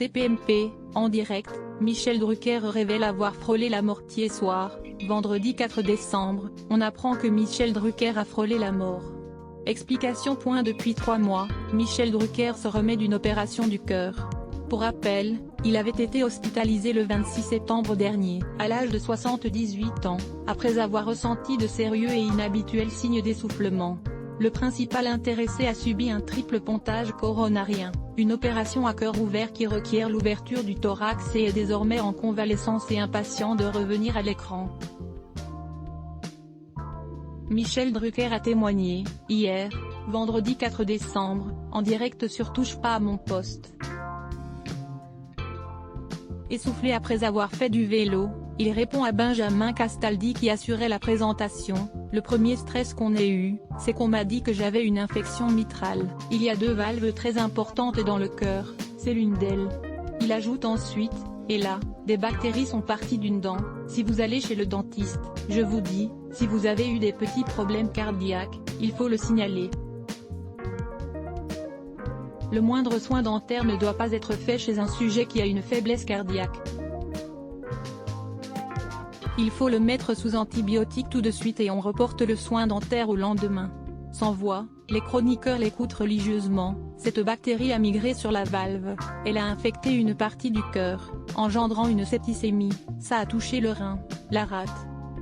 TPMP, en direct, Michel Drucker révèle avoir frôlé la mort hier soir. Vendredi 4 décembre, on apprend que Michel Drucker a frôlé la mort. Explication. Depuis 3 mois, Michel Drucker se remet d'une opération du cœur. Pour rappel, il avait été hospitalisé le 26 septembre dernier, à l'âge de 78 ans, après avoir ressenti de sérieux et inhabituels signes d'essoufflement. Le principal intéressé a subi un triple pontage coronarien, une opération à cœur ouvert qui requiert l'ouverture du thorax et est désormais en convalescence et impatient de revenir à l'écran. Michel Drucker a témoigné, hier, vendredi 4 décembre, en direct sur Touche pas à mon poste. Essoufflé après avoir fait du vélo, il répond à Benjamin Castaldi qui assurait la présentation: « Le premier stress qu'on ait eu, c'est qu'on m'a dit que j'avais une infection mitrale. Il y a 2 valves très importantes dans le cœur, c'est l'une d'elles. » Il ajoute ensuite: « Et là, des bactéries sont parties d'une dent. Si vous allez chez le dentiste, je vous dis, si vous avez eu des petits problèmes cardiaques, il faut le signaler. Le moindre soin dentaire ne doit pas être fait chez un sujet qui a une faiblesse cardiaque. Il faut le mettre sous antibiotiques tout de suite et on reporte le soin dentaire au lendemain. » Sans voix, les chroniqueurs l'écoutent religieusement. Cette bactérie a migré sur la valve, elle a infecté une partie du cœur, engendrant une septicémie, ça a touché le rein, la rate.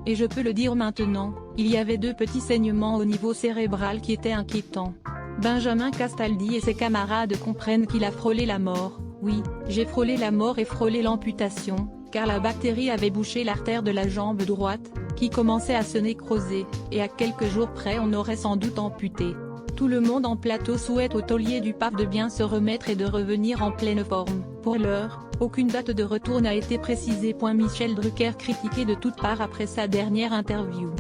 Et je peux le dire maintenant, il y avait 2 petits saignements au niveau cérébral qui étaient inquiétants. Benjamin Castaldi et ses camarades comprennent qu'il a frôlé la mort. Oui, j'ai frôlé la mort et frôlé l'amputation, car la bactérie avait bouché l'artère de la jambe droite, qui commençait à se nécroser, et à quelques jours près on aurait sans doute amputé. Tout le monde en plateau souhaite au taulier du pape de bien se remettre et de revenir en pleine forme. Pour l'heure, aucune date de retour n'a été précisée. Michel Drucker critiqué de toutes parts après sa dernière interview.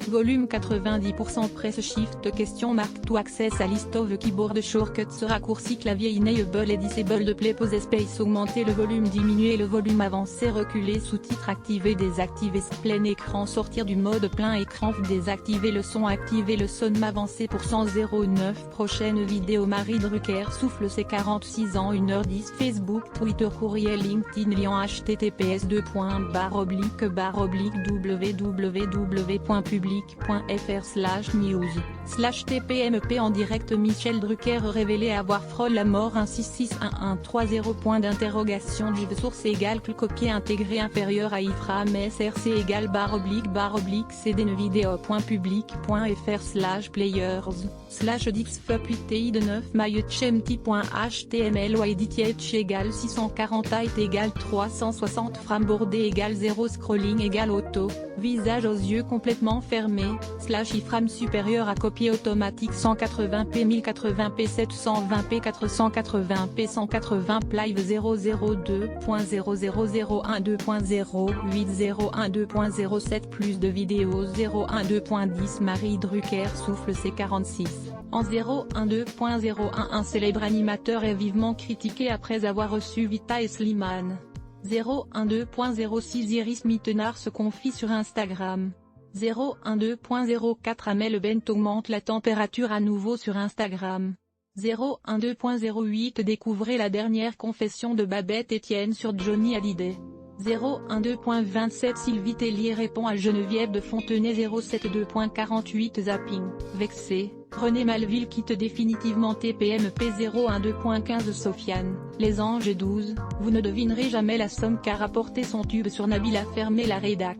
Volume 90% Press Shift question marque to access a list of keyboard shortcuts raccourci clavier enable et disable play pause space augmenter le volume diminuer le volume avancer reculer sous-titres activer désactiver plein écran sortir du mode plein écran désactiver le son activer le son avancer %09 prochaine vidéo Marie Drucker souffle ses 46 ans 1h10 Facebook Twitter courriel LinkedIn lien https://www.public.fr/news/tpmp en direct Michel Drucker révélé avoir frôlé la mort 1661130 div source égale copier intégré inférieur à iframe src égale /vidéo.public.fr/players/dixfup8ti de 9 mychmti.html ou edith égale 640 height égale 360 frames bordé égale 0 scrolling égale auto, visage aux yeux complètement fermés, /iframe supérieur à copier automatique 180p 1080p 720p 480p 180 live 002.00012.0 8012.07 plus de vidéos 012.10 Marie Drucker souffle ses 46 en 012.011 célèbre animateur est vivement critiqué après avoir reçu Vita et Slimane. 012.06 Iris Mittenard se confie sur Instagram. 012.04 Amel Bent augmente la température à nouveau sur Instagram. 012.08 Découvrez la dernière confession de Babette Etienne sur Johnny Hallyday. 012.27 Sylvie Tellier répond à Geneviève de Fontenay. 072.48 Zapping, vexé, René Malville quitte définitivement TPMP. 012.15 Sofiane, Les Anges 12, vous ne devinerez jamais la somme qu'a rapporté son tube sur Nabila. Fermez la rédac.